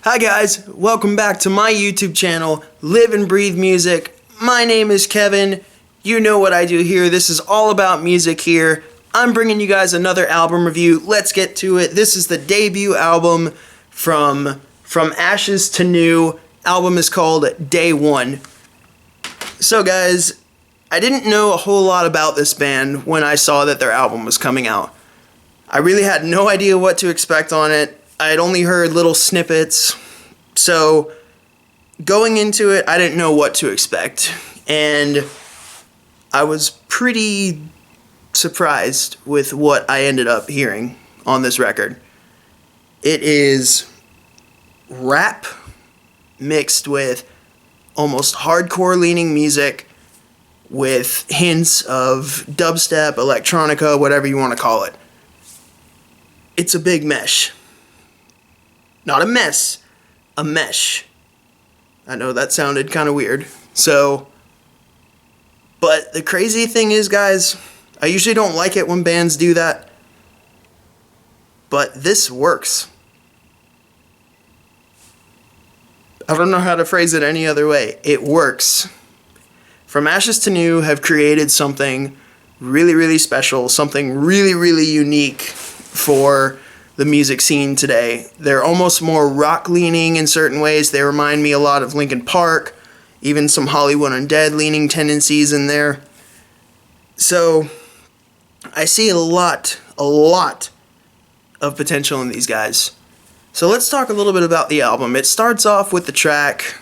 Hi guys, welcome back to my YouTube channel, Live and Breathe Music. My name is Kevin. You know what I do here. This is all about music here. I'm bringing you guys another album review. Let's get to it. This is the debut album from Ashes to New. Album is called Day One. So guys, I didn't know a whole lot about this band when I saw that their album was coming out. I really had no idea what to expect on it. I had only heard little snippets, so going into it, I didn't know what to expect, and I was pretty surprised with what I ended up hearing on this record. It is rap mixed with almost hardcore leaning music with hints of dubstep, electronica, whatever you want to call it. It's a big mesh. Not a mess, a mesh. I know that sounded kind of weird. But the crazy thing is, guys, I usually don't like it when bands do that, but this works. I don't know how to phrase it any other way. It works. From Ashes to New have created something really, really special, something really, really unique for the music scene today. They're almost more rock leaning in certain ways. They remind me a lot of Linkin Park, even some Hollywood Undead leaning tendencies in there. So I see a lot of potential in these guys. So let's talk a little bit about the album. It starts off with the track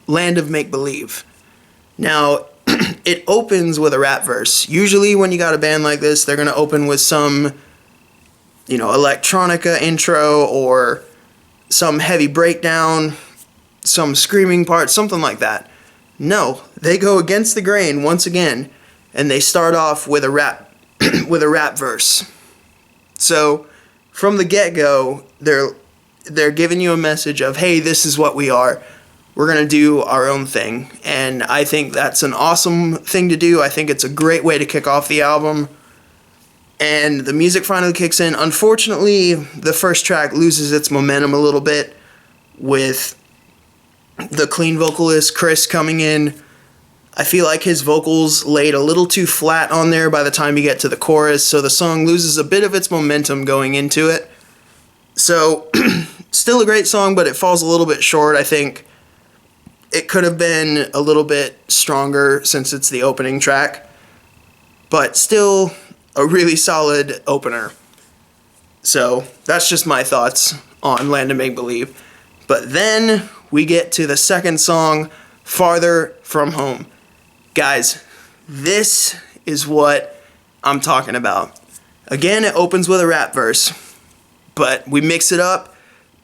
Land of Make Believe. Now, it opens with a rap verse. Usually when you got a band like this, they're going to open with some electronica intro or some heavy breakdown, some screaming part, something like that. No, they go against the grain once again, and they start off with a rap verse. So from the get-go, they're giving you a message of, hey, this is what we are. We're going to do our own thing. And I think that's an awesome thing to do. I think it's a great way to kick off the album. And the music finally kicks in. Unfortunately, the first track loses its momentum a little bit with the clean vocalist, Chris, coming in. I feel like his vocals laid a little too flat on there by the time you get to the chorus, so the song loses a bit of its momentum going into it. So, still a great song, but it falls a little bit short. I think it could have been a little bit stronger since it's the opening track, but still a really solid opener. So that's just my thoughts on Land of Make Believe. But then we get to the second song, Farther From Home. Guys, this is what I'm talking about. Again, it opens with a rap verse, but we mix it up.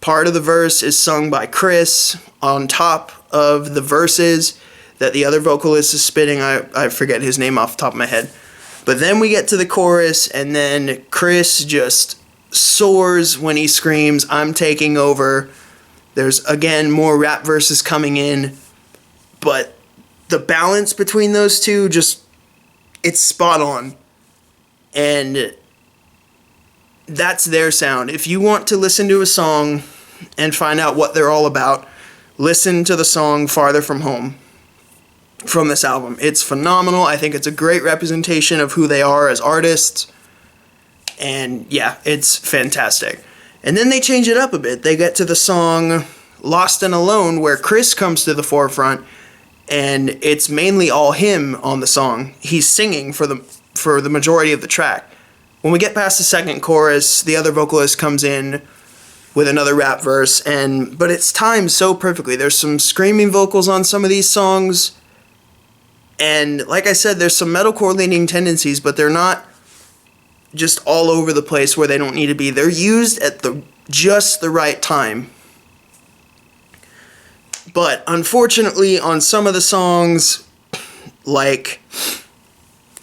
Part of the verse is sung by Chris on top of the verses that the other vocalist is spitting. I forget his name off the top of my head. But then we get to the chorus, and then Chris just soars when he screams, "I'm taking over." There's, again, more rap verses coming in. But the balance between those two, it's spot on. And that's their sound. If you want to listen to a song and find out what they're all about, listen to the song Farther From Home from this album. It's phenomenal. I think it's a great representation of who they are as artists. And yeah, it's fantastic. And then they change it up a bit. They get to the song Lost and Alone, where Chris comes to the forefront, and it's mainly all him on the song. He's singing for the majority of the track. When we get past the second chorus, the other vocalist comes in with another rap verse, but it's timed so perfectly. There's some screaming vocals on some of these songs. And like I said, there's some metalcore leaning tendencies, but they're not just all over the place where they don't need to be. They're used at just the right time. But unfortunately, on some of the songs, like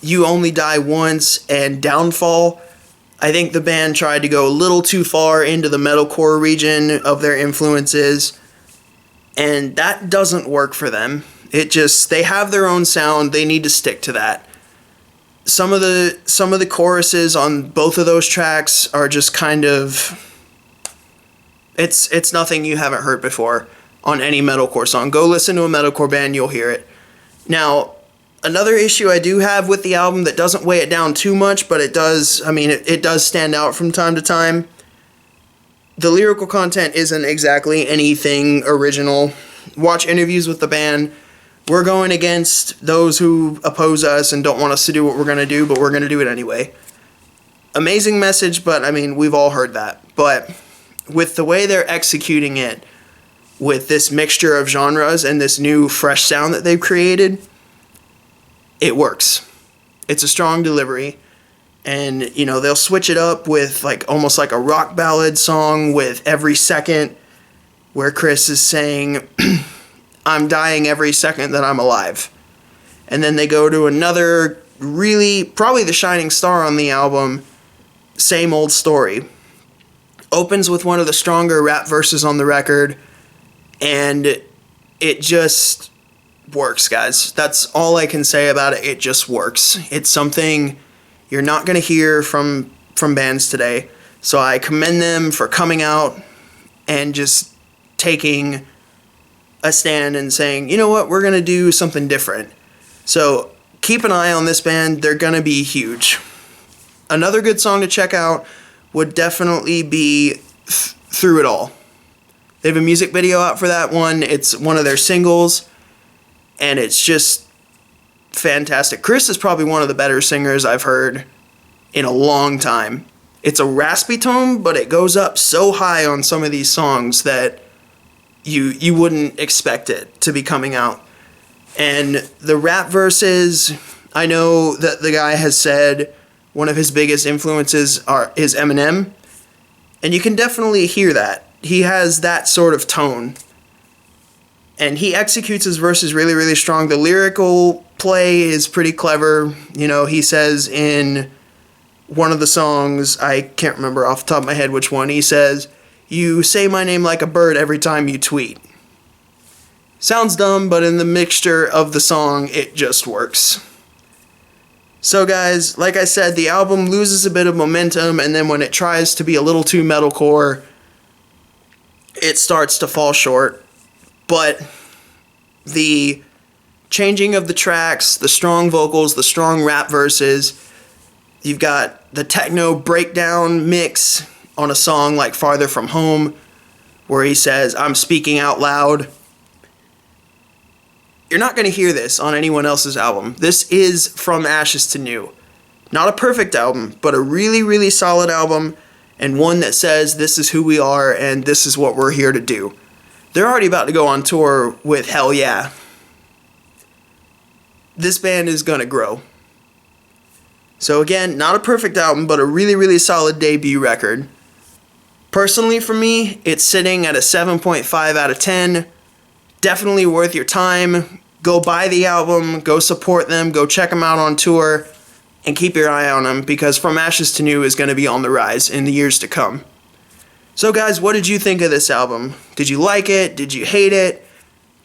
You Only Die Once and Downfall, I think the band tried to go a little too far into the metalcore region of their influences, and that doesn't work for them. They have their own sound. They need to stick to that. Some of the choruses on both of those tracks are just kind of It's nothing you haven't heard before on any metalcore song. Go listen to a metalcore band, you'll hear it. Now, another issue I do have with the album that doesn't weigh it down too much, but it does, it does stand out from time to time. The lyrical content isn't exactly anything original. Watch interviews with the band. We're going against those who oppose us and don't want us to do what we're going to do, but we're going to do it anyway. Amazing message, but we've all heard that. But with the way they're executing it, with this mixture of genres and this new fresh sound that they've created, it works. It's a strong delivery. And, they'll switch it up with almost like a rock ballad song with Every Second, where Chris is saying, I'm dying every second that I'm alive. And then they go to another really, probably the shining star on the album, Same Old Story. Opens with one of the stronger rap verses on the record, and it just works, guys. That's all I can say about it. It just works. It's something you're not going to hear from bands today. So I commend them for coming out and just taking a stand and saying, you know what, we're going to do something different. So keep an eye on this band. They're going to be huge. Another good song to check out would definitely be Through It All. They have a music video out for that one. It's one of their singles, and it's just fantastic. Chris is probably one of the better singers I've heard in a long time. It's a raspy tone, but it goes up so high on some of these songs that you wouldn't expect it to be coming out. And the rap verses, I know that the guy has said one of his biggest influences is Eminem, and you can definitely hear that. He has that sort of tone, and he executes his verses really, really strong. The lyrical play is pretty clever. He says in one of the songs, I can't remember off the top of my head which one, he says, you say my name like a bird every time you tweet. Sounds dumb, but in the mixture of the song, it just works. So guys, like I said, the album loses a bit of momentum, and then when it tries to be a little too metalcore, it starts to fall short. But the changing of the tracks, the strong vocals, the strong rap verses, you've got the techno breakdown mix on a song like Farther From Home, where he says, I'm speaking out loud. You're not going to hear this on anyone else's album. This is From Ashes to New. Not a perfect album, but a really, really solid album, and one that says this is who we are and this is what we're here to do. They're already about to go on tour with Hell Yeah. This band is going to grow. So again, not a perfect album, but a really, really solid debut record. Personally for me, it's sitting at a 7.5 out of 10. Definitely worth your time. Go buy the album, go support them, go check them out on tour, and keep your eye on them, because From Ashes to New is going to be on the rise in the years to come. So guys, what did you think of this album? Did you like it? Did you hate it?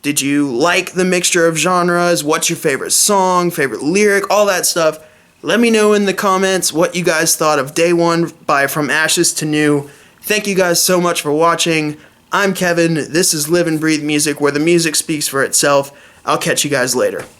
Did you like the mixture of genres? What's your favorite song, favorite lyric, all that stuff? Let me know in the comments what you guys thought of Day One by From Ashes to New. Thank you guys so much for watching. I'm Kevin. This is Live and Breathe Music, where the music speaks for itself. I'll catch you guys later.